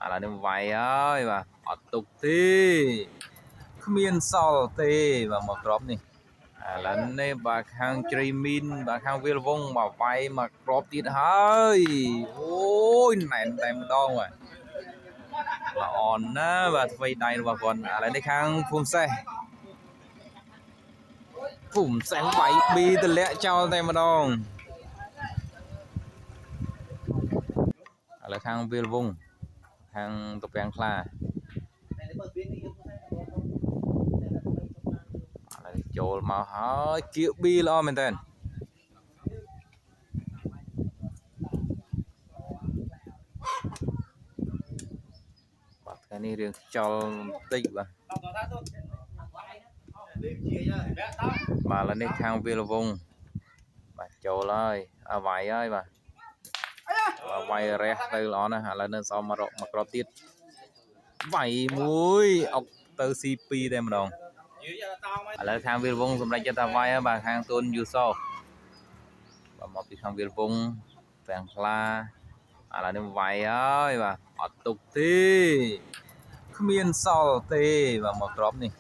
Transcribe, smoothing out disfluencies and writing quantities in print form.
là nó vay ơi và ọt tục tí miên sol tê và một crop này lần này bà khang streamin bà khang viên vong bà vay mà crop tiết hơi ôi này tem đo rồi bà on á và vay tay và còn lần này khang phùm xe vay bi từ lẽ cho tem đo là khang viên vong khang tập bèn khaចូលមកហើយគៀកប៊ីល្អមែនតើបាទថ្ងៃនេះរឿងខ្យល់បន្តិចបាទឥឡូវនេះខាងវាលវងបាទចូលហើយអាវាយហើយបាទវាយរះទៅល្អណាស់ឥឡូវនៅសល់មកក្របទៀតវាយមួយអុកទៅ C2 តែម្ដងឥឡូវខាងវាលវងសម្រាប់ចិត្តថាវាយហើយបាទខាងទូនយូសោបាទមកពីខាងវាលវងទាំងខ្លាឥឡូវនេះវាយហើយបាទអត់ទុកទេគ្មានសល់ទេបាទមកក្របនេះ